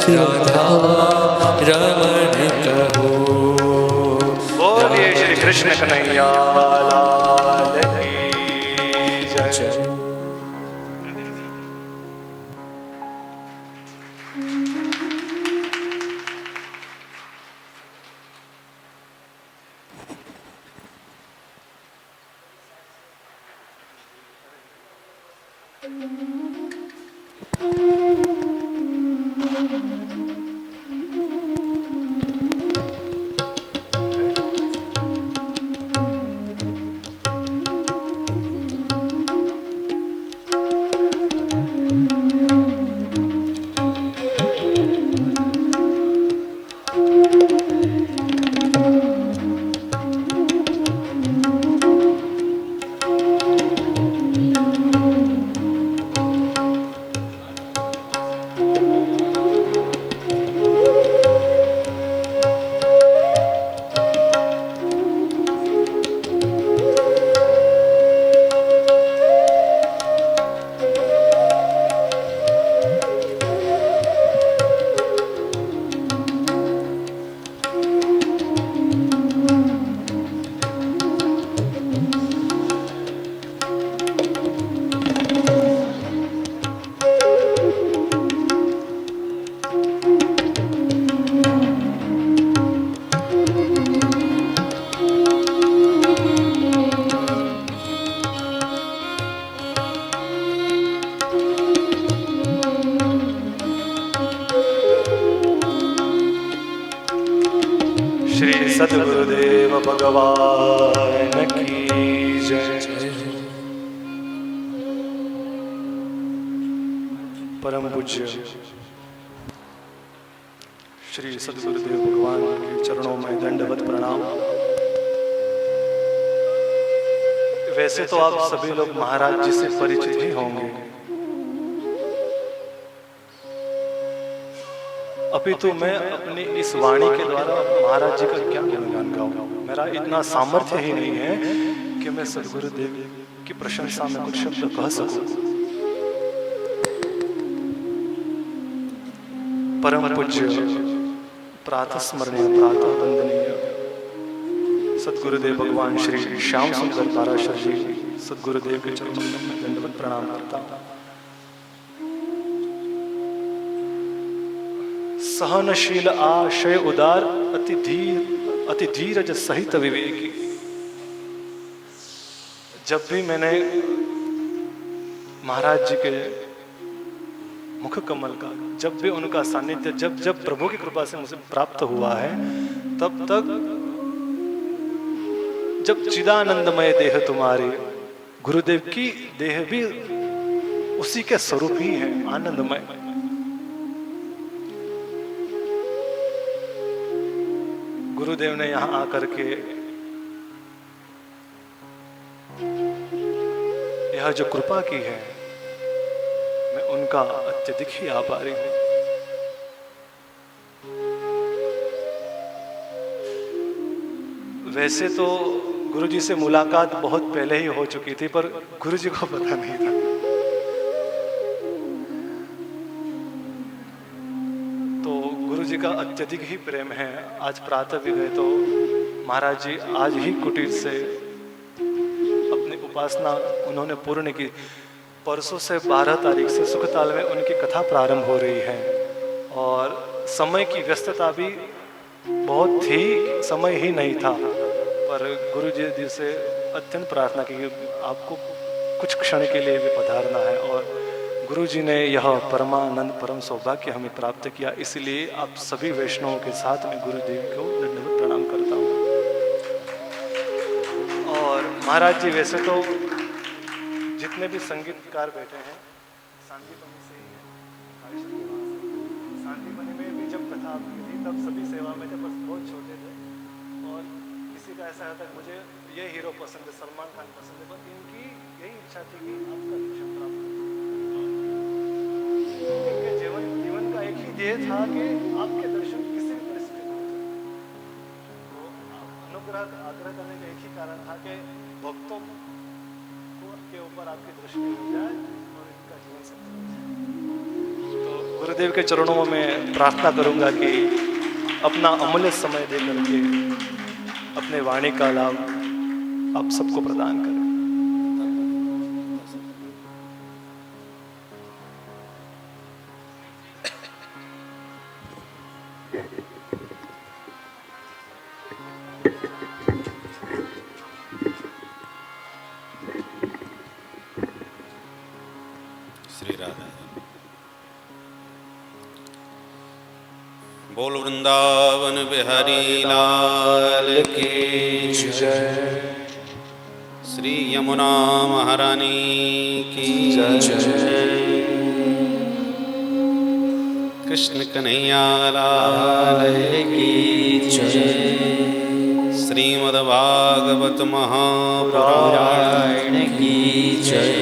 राधा रमण कहो। बोलिए श्री कृष्ण कन्हैया लाल की जय। सद्गुरुदेव भगवान की जय। परम पूज्य श्री सद्गुरुदेव भगवान के चरणों में दंडवत प्रणाम। वैसे तो आप सभी लोग महाराज जी से परिचित ही होंगे, अपितु मैं अपनी इस वाणी के द्वारा महाराज जी का क्या गुणगान गाऊं। मेरा इतना सामर्थ्य ही नहीं है कि मैं सद्गुरुदेव की प्रशंसा में कुछ शब्द कह सकूं। परम पूज्य प्रातः स्मरणीय प्रातः वंदनीय सद्गुरुदेव भगवान श्री श्याम सुंदर पाराशर जी सद्गुरुदेव के चरणों में दंडवत प्रणाम करता हूं। सहनशील आशय उदार अति धीरज सहित विवेकी। जब भी मैंने महाराज जी के मुख कमल का, जब भी उनका सानिध्य जब प्रभु की कृपा से मुझे प्राप्त हुआ है, तब तक जब चिदानंदमय देह तुम्हारी, गुरुदेव की देह भी उसी के स्वरूप ही है, आनंदमय। गुरुदेव ने यहां आकर के यह जो कृपा की है, मैं उनका अत्यधिक ही आभारी हूं। वैसे तो गुरुजी से मुलाकात बहुत पहले ही हो चुकी थी, पर गुरुजी को पता नहीं था। गुरुजी का अत्यधिक ही प्रेम है। आज प्रातः भी गए तो महाराज जी आज ही कुटीर से अपनी उपासना उन्होंने पूर्ण की। परसों से 12 तारीख से सुखताल में उनकी कथा प्रारंभ हो रही है और समय की व्यस्तता भी बहुत थी, समय ही नहीं था। पर गुरुजी से अत्यंत प्रार्थना की आपको कुछ क्षण के लिए भी पधारना है, और गुरुजी ने यह परमानंद परम सौभाग्य हमें प्राप्त किया। इसलिए आप सभी वैष्णवों के साथ में गुरुदेव को दंडवत प्रणाम करता हूँ। और महाराज जी वैसे तो जितने भी संगीतकार बैठे हैं सांदीपनी से ही है, सांदीपनी में भी जब कथा आपकी थी तब सभी सेवा में थे, बस बहुत छोटे थे। और किसी का ऐसा था मुझे ये हीरो पसंद है, सलमान खान पसंद है, पर इनकी यही इच्छा थी कि आपका दर्शन प्राप्त करें। इनके जीवन का एक ही ध्येय था कि आपके दर्शन किसी भी परिस्थिति में तो अनुग्रह आग्रह करने का एक ही कारण था कि भक्तों के ऊपर आपकी दृष्टि हो जाए और इनका जीवन सफल हो जाए। तो गुरुदेव के चरणों में मैं प्रार्थना करूंगा कि अपना अमूल्य समय दे करके अपने वाणी का लाभ आप सबको प्रदान करें। श्री राधा। बोल वृंदावन बिहारी लाल की जय। श्री यमुना महारानी की जय। कृष्ण कन्हैया लाल की जय। श्रीमद्भागवत महापुराण की जय।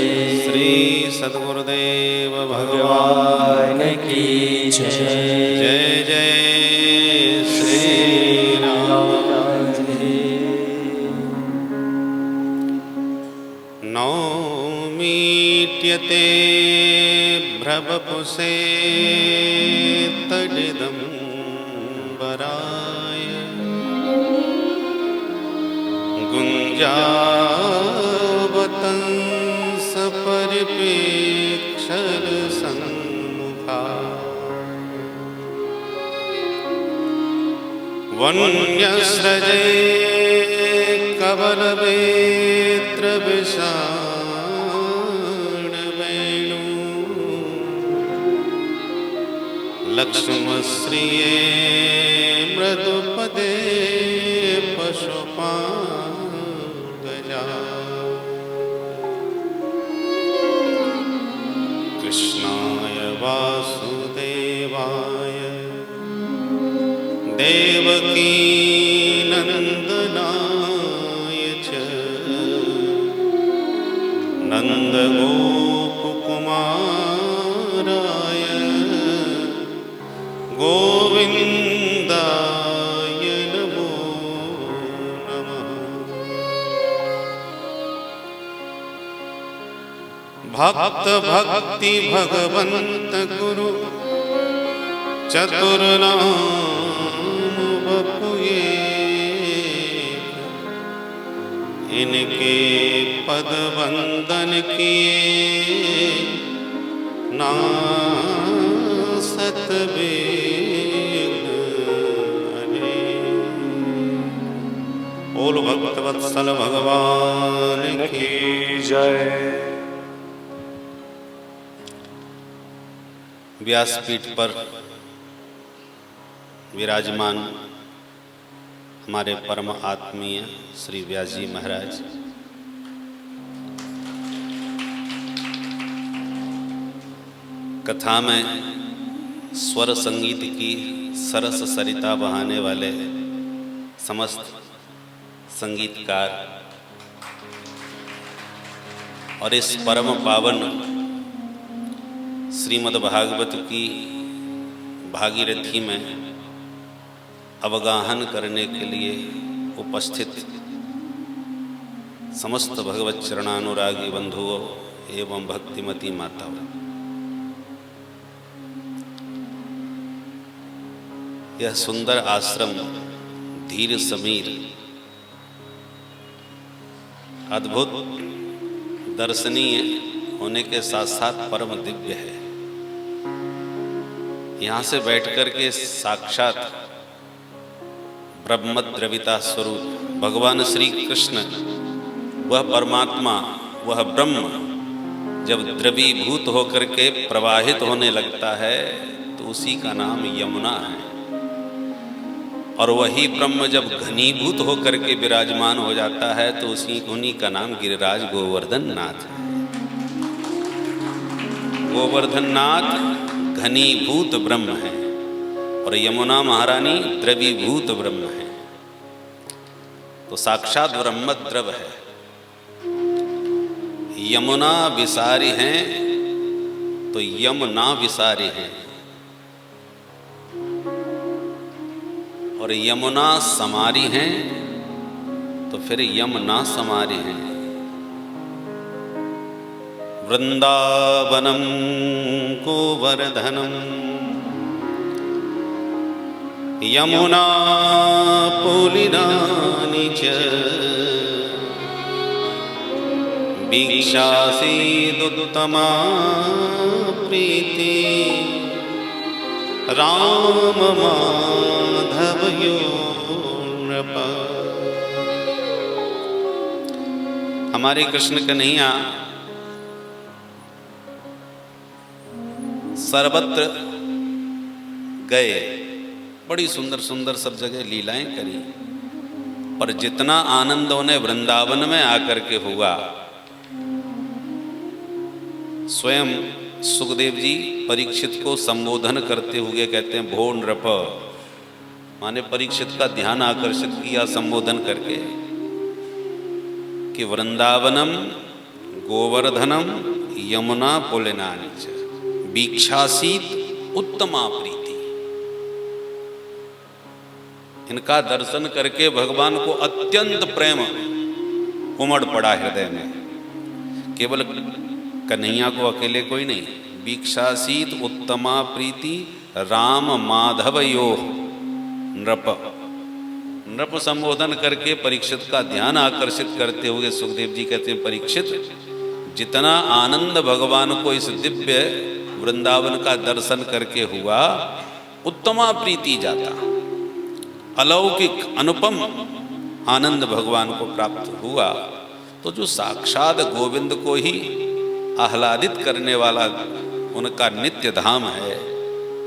श्री सद्गुरुदेव भगवान की जय। जय जय श्री राम। नौमीट्यते भ्रवपुषे तडिदं वराय गुञ्जावतंस परिपेक्षल सम्मुखा वन्यस्रजे कवलवेत्र विषाण वेणु लक्ष्मश्रिये मृदुपदे पशुपाङ्गजा कृष्णाय वासुदेवाय देवकी नंदनाय च नन्दगोपकुमाराय गोविन्दाय नमो नमः। भक्त भक्ति भगवंत गुरु चतुर्नाम बपुए इनके पद वंदन किए नासत बेगने। बोल भक्तवत्सल भगवान की जय। व्यासपीठ पर विराजमान हमारे परम आत्मीय श्री व्यास जी महाराज, कथा में स्वर संगीत की सरस सरिता बहाने वाले समस्त संगीतकार और इस परम पावन श्रीमद् भागवत की भागीरथी में अवगाहन करने के लिए उपस्थित समस्त भगवत चरणानुरागी बंधुओं एवं भक्तिमती माताओं, यह सुंदर आश्रम धीर समीर अद्भुत दर्शनीय होने के साथ साथ परम दिव्य है। यहाँ से बैठकर के साक्षात ब्रह्म द्रविता स्वरूप भगवान श्री कृष्ण, वह परमात्मा, वह ब्रह्म जब द्रवीभूत होकर के प्रवाहित होने लगता है तो उसी का नाम यमुना है। और वही ब्रह्म जब घनीभूत होकर के विराजमान हो जाता है तो उन्हीं का नाम गिरिराज गोवर्धन नाथ है। गोवर्धन नाथ घनीभूत ब्रह्म है और यमुना महारानी द्रवीभूत ब्रह्म है। तो साक्षात ब्रह्म द्रव है। यमुना विसारी हैं तो यमुना विसारी हैं, और यमुना समारी हैं तो फिर यमुना समारी हैं। वृंदावनम गोवर्धनम यमुना पुलिनानि च वीक्षासीदुत्तमा प्रीति राम माधवयोः नृप। हमारे कृष्ण कन्हैया सर्वत्र गए, बड़ी सुंदर सुंदर सब जगह लीलाएं करी, पर जितना आनंद उन्हें वृंदावन में आकर के हुआ, स्वयं सुखदेव जी परीक्षित को संबोधन करते हुए कहते हैं भो नृप, माने परीक्षित का ध्यान आकर्षित किया संबोधन करके कि वृंदावनम गोवर्धनम यमुना पुलिनानि च वीक्षासीत उत्तमा प्रीति। इनका दर्शन करके भगवान को अत्यंत प्रेम उमड़ पड़ा हृदय में। केवल कन्हैया को अकेले कोई नहीं, वीक्षासीत उत्तमा प्रीति राम माधवयोः नृप। नृप संबोधन करके परीक्षित का ध्यान आकर्षित करते हुए सुखदेव जी कहते हैं परीक्षित, जितना आनंद भगवान को इस दिव्य वृंदावन का दर्शन करके हुआ, उत्तमा प्रीति जाता, अलौकिक अनुपम आनंद भगवान को प्राप्त हुआ। तो जो साक्षात गोविंद को ही आह्लादित करने वाला उनका नित्य धाम है,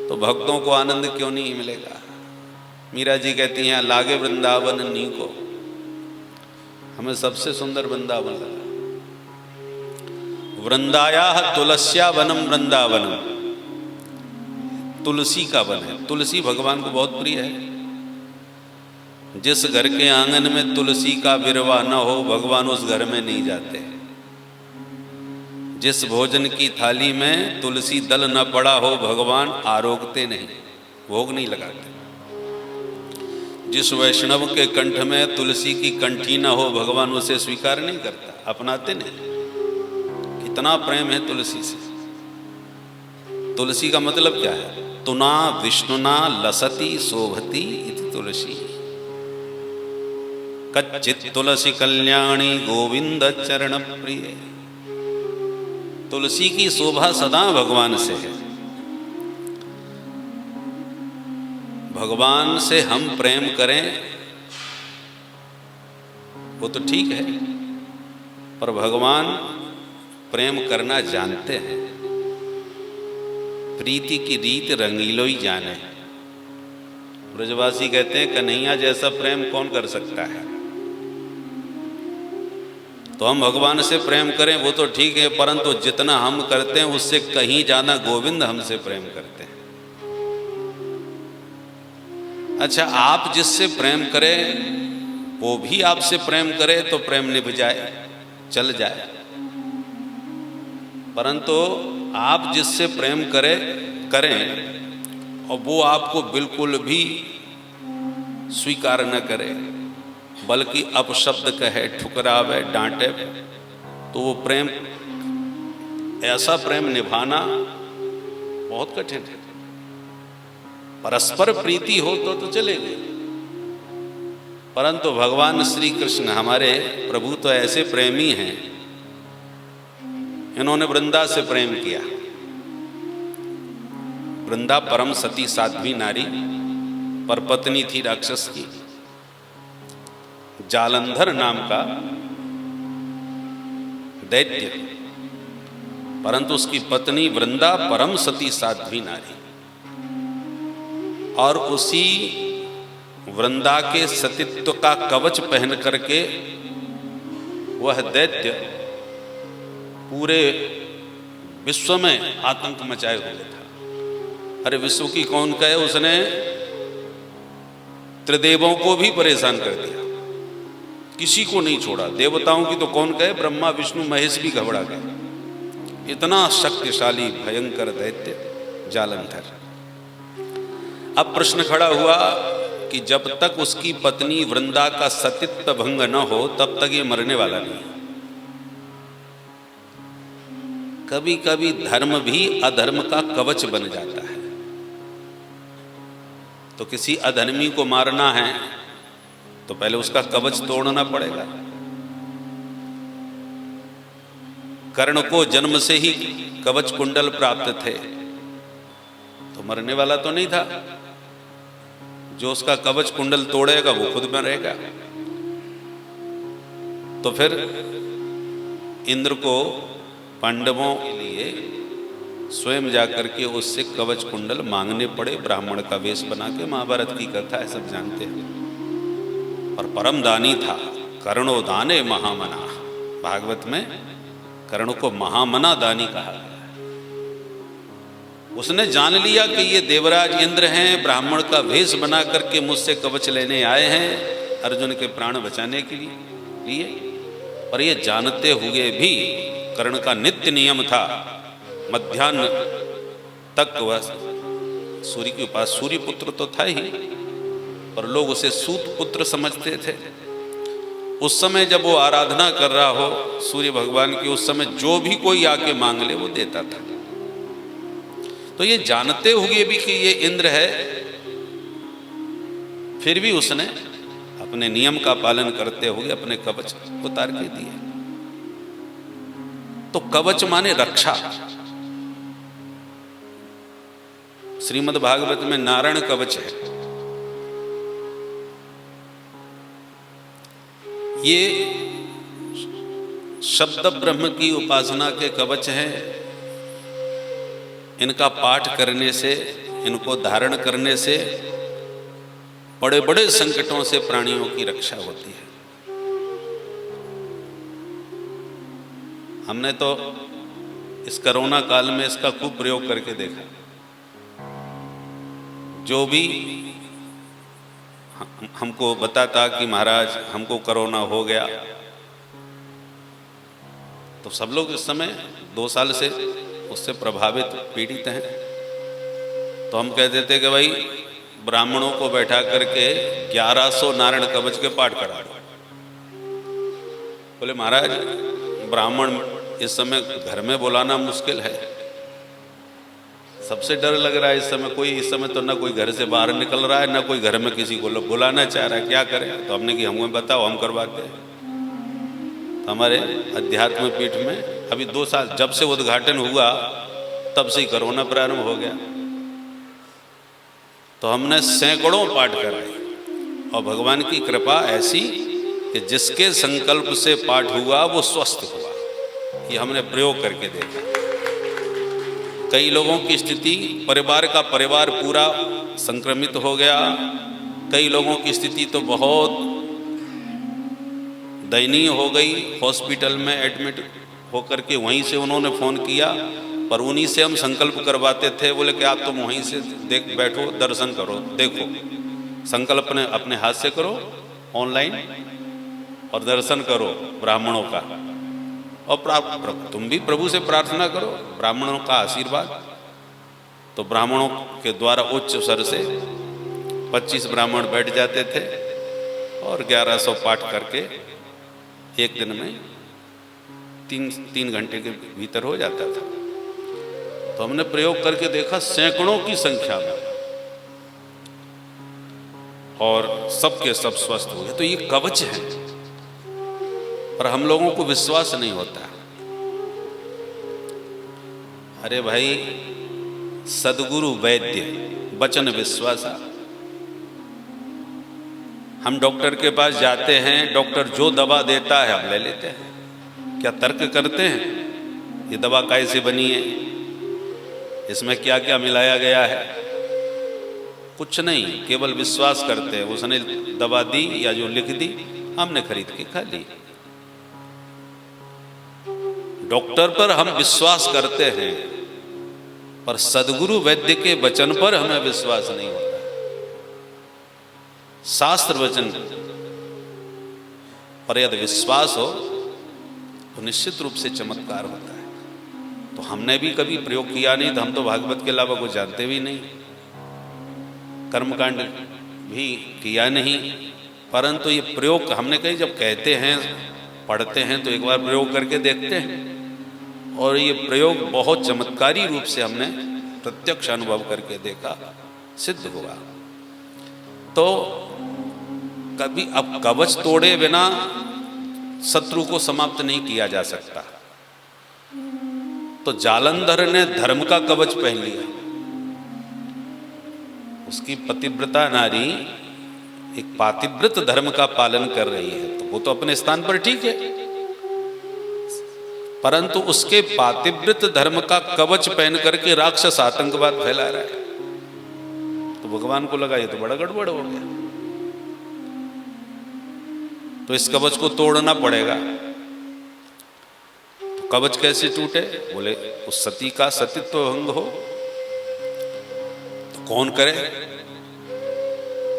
तो भक्तों को आनंद क्यों नहीं मिलेगा। मीरा जी कहती हैं लागे वृंदावन नी को, हमें सबसे सुंदर वृंदावन लगा। वृंदाया तुलस्या वनम वृंदावनम, तुलसी का वन है। तुलसी भगवान को बहुत प्रिय है। जिस घर के आंगन में तुलसी का विरवा न हो, भगवान उस घर में नहीं जाते। जिस भोजन की थाली में तुलसी दल न पड़ा हो, भगवान आरोगते नहीं, भोग नहीं लगाते। जिस वैष्णव के कंठ में तुलसी की कंठी न हो, भगवान उसे स्वीकार नहीं करता, अपनाते नहीं। कितना प्रेम है तुलसी से। तुलसी का मतलब क्या है? तुना विष्णुना लसति शोभति इति तुलसी, कच्चित तुलसी कल्याणी गोविंद चरण प्रिय। तुलसी की शोभा सदा भगवान से है। भगवान से हम प्रेम करें वो तो ठीक है, पर भगवान प्रेम करना जानते हैं। प्रीति की रीत रंगीलो ही जाने। ब्रजवासी कहते हैं कन्हैया जैसा प्रेम कौन कर सकता है। तो हम भगवान से प्रेम करें वो तो ठीक है, परंतु जितना हम करते हैं उससे कहीं ज्यादा गोविंद हमसे प्रेम करते हैं। अच्छा, आप जिससे प्रेम करें वो भी आपसे प्रेम करे तो प्रेम निभ जाए, चल जाए। परंतु आप जिससे प्रेम करें और वो आपको बिल्कुल भी स्वीकार न करे, बल्कि अपशब्द कहे, ठुकरावे, डांटे, तो वो प्रेम, ऐसा प्रेम निभाना बहुत कठिन है। परस्पर प्रीति हो तो चलेगी, परंतु भगवान श्री कृष्ण हमारे प्रभु तो ऐसे प्रेमी हैं, इन्होंने वृंदा से प्रेम किया। वृंदा परम सती साध्वी नारी, पर पत्नी थी राक्षस की, जालंधर नाम का दैत्य, परंतु उसकी पत्नी वृंदा परम सती साध्वी नारी। और उसी वृंदा के सतीत्व का कवच पहन करके वह दैत्य पूरे विश्व में आतंक मचाए हुए था। अरे विश्व की कौन कहे, उसने त्रिदेवों को भी परेशान कर दिया, किसी को नहीं छोड़ा। देवताओं की तो कौन कहे, ब्रह्मा विष्णु महेश भी घबरा गए। इतना शक्तिशाली भयंकर दैत्य जालंधर। अब प्रश्न खड़ा हुआ कि जब तक उसकी पत्नी वृंदा का सतीत्व भंग न हो तब तक ये मरने वाला नहीं। कभी कभी धर्म भी अधर्म का कवच बन जाता है। तो किसी अधर्मी को मारना है तो पहले उसका कवच तोड़ना पड़ेगा। कर्ण को जन्म से ही कवच कुंडल प्राप्त थे, तो मरने वाला तो नहीं था। जो उसका कवच कुंडल तोड़ेगा वो खुद मरेगा। तो फिर इंद्र को पांडवों के लिए स्वयं जाकर के उससे कवच कुंडल मांगने पड़े, ब्राह्मण का वेश बना के। महाभारत की कथा है, सब जानते हैं। और परम दानी था, कर्णो दाने महामना। भागवत में कर्ण को महामना दानी कहा गया। उसने जान लिया कि ये देवराज इंद्र हैं, ब्राह्मण का वेश बना करके मुझसे कवच लेने आए हैं अर्जुन के प्राण बचाने के लिए। और ये जानते हुए भी कर्ण का नित्य नियम था, मध्याह्न तक वह सूर्य के पास, सूर्य पुत्र तो था ही, और लोग उसे सूत पुत्र समझते थे। उस समय जब वो आराधना कर रहा हो सूर्य भगवान की, उस समय जो भी कोई आके मांग ले वो देता था। तो ये जानते हुए भी कि ये इंद्र है, फिर भी उसने अपने नियम का पालन करते हुए अपने कवच उतार के दिए। तो कवच माने रक्षा। श्रीमद् भागवत में नारायण कवच है। ये शब्द ब्रह्म की उपासना के कवच हैं। इनका पाठ करने से, इनको धारण करने से बड़े बड़े संकटों से प्राणियों की रक्षा होती है। हमने तो इस कोरोना काल में इसका खूब प्रयोग करके देखा। जो भी हमको बताता कि महाराज हमको कोरोना हो गया, तो सब लोग इस समय 2 साल से उससे प्रभावित, पीड़ित हैं। तो हम कहते थे कि भाई ब्राह्मणों को बैठा करके 1100 नारायण कवच के पाठ करा दो। बोले महाराज ब्राह्मण इस समय घर में बुलाना मुश्किल है, सबसे डर लग रहा है इस समय। कोई इस समय तो ना कोई घर से बाहर निकल रहा है, ना कोई घर में किसी को बुलाना चाह रहा है, क्या करें। तो हमने कि हमें बताओ, हम करवाते हैं। तो हमारे अध्यात्म पीठ में अभी 2 साल जब से उद्घाटन हुआ तब से ही कोरोना प्रारंभ हो गया। तो हमने सैकड़ों पाठ कराए, और भगवान की कृपा ऐसी कि जिसके संकल्प से पाठ हुआ वो स्वस्थ हुआ। ये हमने प्रयोग करके देखा। कई लोगों की स्थिति, परिवार का परिवार पूरा संक्रमित हो गया। कई लोगों की स्थिति तो बहुत दयनीय हो गई, हॉस्पिटल में एडमिट होकर के वहीं से उन्होंने फ़ोन किया, पर उन्हीं से हम संकल्प करवाते थे। बोले कि आप तुम वहीं से देख बैठो, दर्शन करो, देखो, संकल्प अपने हाथ से करो ऑनलाइन और दर्शन करो ब्राह्मणों का, और तुम भी प्रभु से प्रार्थना करो ब्राह्मणों का आशीर्वाद। तो ब्राह्मणों के द्वारा उच्च स्वर से 25 ब्राह्मण बैठ जाते थे और 1100 पाठ करके एक दिन में 3 घंटे के भीतर हो जाता था। तो हमने प्रयोग करके देखा सैकड़ों की संख्या में, और सबके सब स्वस्थ हो गए। तो ये कवच है, पर हम लोगों को विश्वास नहीं होता। अरे भाई, सदगुरु वैद्य वचन विश्वासा। हम डॉक्टर के पास जाते हैं, डॉक्टर जो दवा देता है हम ले लेते हैं। क्या तर्क करते हैं ये दवा कैसे बनी है, इसमें क्या क्या मिलाया गया है? कुछ नहीं, केवल विश्वास करते हैं। उसने दवा दी या जो लिख दी हमने खरीद के खा ली। डॉक्टर पर हम विश्वास करते हैं, पर सदगुरु वैद्य के वचन पर हमें विश्वास नहीं होता। शास्त्र वचन पर यदि विश्वास हो तो निश्चित रूप से चमत्कार होता है। तो हमने भी कभी प्रयोग किया नहीं, तो हम तो भागवत के अलावा कुछ जानते भी नहीं, कर्मकांड भी किया नहीं। परंतु ये प्रयोग हमने कहीं जब कहते हैं, पढ़ते हैं, तो एक बार प्रयोग करके देखते हैं, और ये प्रयोग बहुत चमत्कारी रूप से हमने प्रत्यक्ष अनुभव करके देखा, सिद्ध हुआ। तो कभी अब कवच तोड़े बिना शत्रु को समाप्त नहीं किया जा सकता। तो जालंधर ने धर्म का कवच पहन लिया। उसकी पतिव्रता नारी एक पातिव्रत धर्म का पालन कर रही है, तो वो तो अपने स्थान पर ठीक है, परंतु उसके पातिव्रत धर्म का कवच पहन करके राक्षस आतंकवाद फैला रहा है। तो भगवान को लगा ये तो बड़ा गड़बड़ हो गया, तो इस कवच को तोड़ना पड़ेगा। तो कवच कैसे टूटे? बोले उस सती का सतीत्व भंग हो तो कौन करे?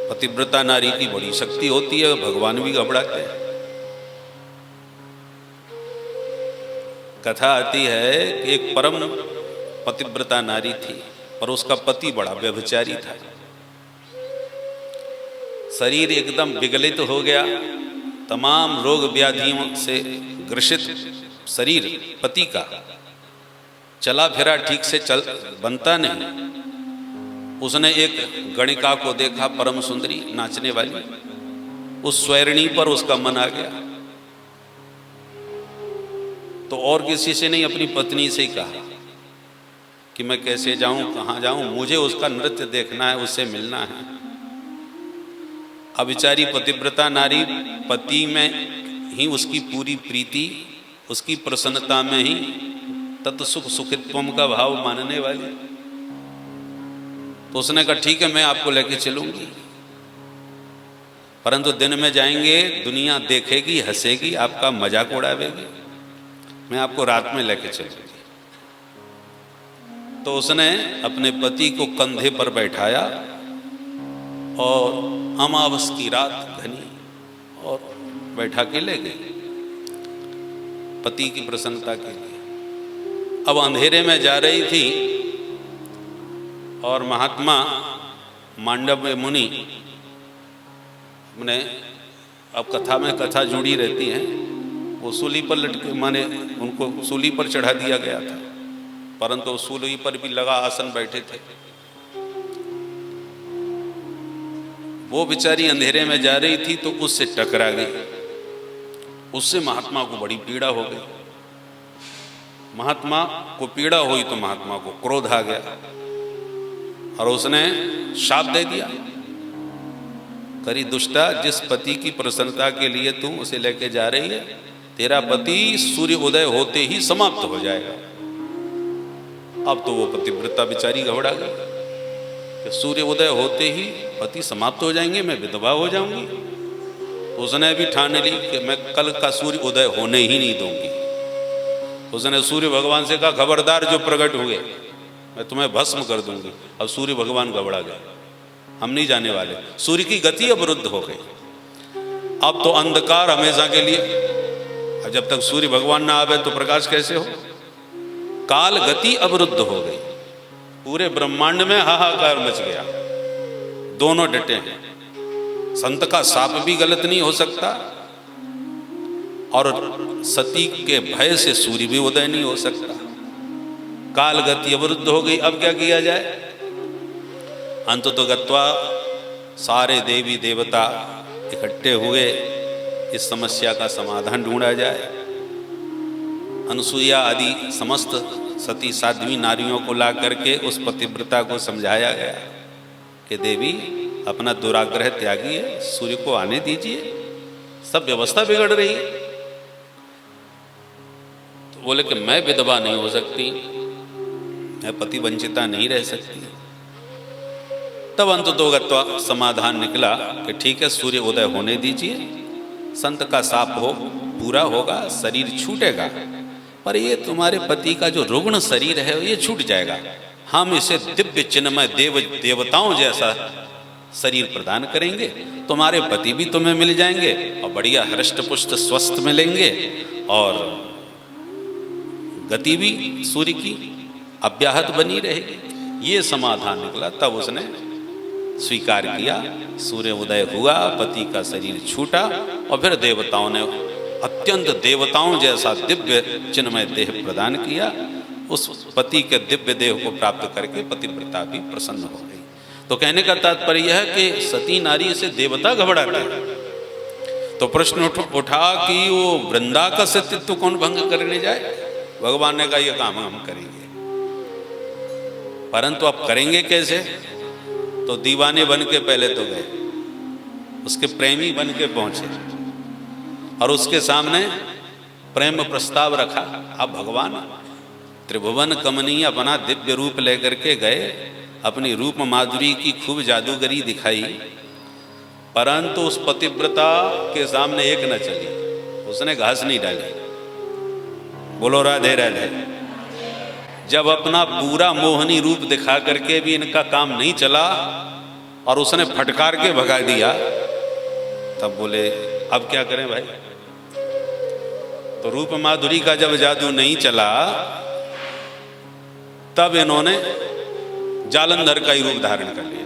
पतिव्रता नारी की बड़ी शक्ति होती है, भगवान भी घबराते हैं। कथा आती है कि एक परम पतिव्रता नारी थी, पर उसका पति बड़ा व्यभिचारी था। शरीर एकदम विगलित हो गया, तमाम रोग व्याधियों से ग्रसित शरीर पति का, चला फिरा ठीक से चल बनता नहीं। उसने एक गणिका को देखा, परम सुंदरी नाचने वाली, उस स्वैरिणी पर उसका मन आ गया। तो और किसी से नहीं, अपनी पत्नी से ही कहा कि मैं कैसे जाऊं, कहाँ जाऊं, मुझे उसका नृत्य देखना है, उससे मिलना है। अब बेचारी पतिव्रता नारी पति में ही उसकी पूरी प्रीति, उसकी प्रसन्नता में ही तत्सुख सुखित्वम का भाव मानने वाली। तो उसने कहा ठीक है, मैं आपको लेके चलूंगी, परंतु दिन में जाएंगे, दुनिया देखेगी, हंसेगी, आपका मजाक उड़ावेगी, मैं आपको रात में लेके चलूंगी। तो उसने अपने पति को कंधे पर बैठाया और अमावस की रात घनी और बैठा के ले गई पति की प्रसन्नता के लिए। अब अंधेरे में जा रही थी और महात्मा मांडव मुनि ने, अब कथा में कथा जुड़ी रहती है, वो सूली पर लटके, माने उनको सूली पर चढ़ा दिया गया था, परंतु सूली पर भी लगा आसन बैठे थे। वो बेचारी अंधेरे में जा रही थी तो उससे टकरा गई। उससे महात्मा को बड़ी पीड़ा हो गई। महात्मा को पीड़ा हुई तो महात्मा को क्रोध आ गया और उसने शाप दे दिया, करी दुष्टा, जिस पति की प्रसन्नता के लिए तू उसे लेके जा रही है, तेरा पति सूर्य उदय होते ही समाप्त हो जाएगा। अब तो वो पतिव्रता बेचारी घबरा गई कि सूर्य उदय होते ही पति समाप्त हो जाएंगे, मैं विधवा हो जाऊंगी। तो उसने भी ठान ली कि मैं कल का सूर्य उदय होने ही नहीं दूंगी। उसने सूर्य भगवान से कहा, खबरदार, जो प्रकट हुए मैं तुम्हें भस्म कर दूंगी। अब सूर्य भगवान घबरा गए, हम नहीं जाने वाले। सूर्य की गति अवरुद्ध हो गई। अब तो अंधकार हमेशा के लिए, जब तक सूर्य भगवान ना आवे तो प्रकाश कैसे हो? काल गति अवरुद्ध हो गई, पूरे ब्रह्मांड में हाहाकार मच गया। दोनों डटे हैं, संत का साप भी गलत नहीं हो सकता और सती के भय से सूर्य भी उदय नहीं हो सकता। काल गति अवरुद्ध हो गई। अब क्या किया जाए? अंत तो गत्वा सारे देवी देवता इकट्ठे हुए, इस समस्या का समाधान ढूंढा जाए। अनुसुईया आदि समस्त सती साध्वी नारियों को ला करके उस पतिव्रता को समझाया गया कि देवी अपना दुराग्रह त्यागिए, सूर्य को आने दीजिए, सब व्यवस्था बिगड़ रही है। तो बोले कि मैं विधवा नहीं हो सकती, मैं पति वंचिता नहीं रह सकती। तब अंततोगत्वा समाधान निकला कि ठीक है, सूर्य उदय होने दीजिए, संत का शाप हो पूरा होगा, शरीर छूटेगा, पर ये तुम्हारे पति का जो रुग्ण शरीर है ये छूट जाएगा। हम इसे दिव्य चिन्मय देवताओं जैसा शरीर प्रदान करेंगे, तुम्हारे पति भी तुम्हें मिल जाएंगे और बढ़िया हृष्ट पुष्ट स्वस्थ मिलेंगे और गति भी सूर्य की अव्याहत बनी रहेगी। ये समाधान निकला। तब उसने स्वीकार किया, सूर्य उदय हुआ, पति का शरीर छूटा और फिर देवताओं ने अत्यंत देवताओं जैसा दिव्य चिन्मय देह प्रदान किया। उस पति के दिव्य देह को प्राप्त करके पतिव्रता भी प्रसन्न हो गई। तो कहने का तात्पर्य यह है कि सती नारी से देवता घबराते हैं। तो प्रश्न उठा कि वो वृंदा का सतीत्व कौन भंग करने जाए। भगवान ने कहा यह काम हम करेंगे, परंतु अब करेंगे कैसे। तो दीवाने बन के पहले तो गए, उसके प्रेमी बन के पहुंचे और उसके सामने प्रेम प्रस्ताव रखा। अब भगवान त्रिभुवन कमनीय अपना दिव्य रूप लेकर के गए, अपनी रूप माधुरी की खूब जादूगरी दिखाई, परंतु उस पतिव्रता के सामने एक न चली, उसने घास नहीं डाली। बोलो राधे राधे। जब अपना पूरा मोहनी रूप दिखा करके भी इनका काम नहीं चला और उसने फटकार के भगा दिया, तब बोले अब क्या करें भाई। तो रूप माधुरी का जब जादू नहीं चला, तब इन्होंने जालंधर का ही रूप धारण कर लिया।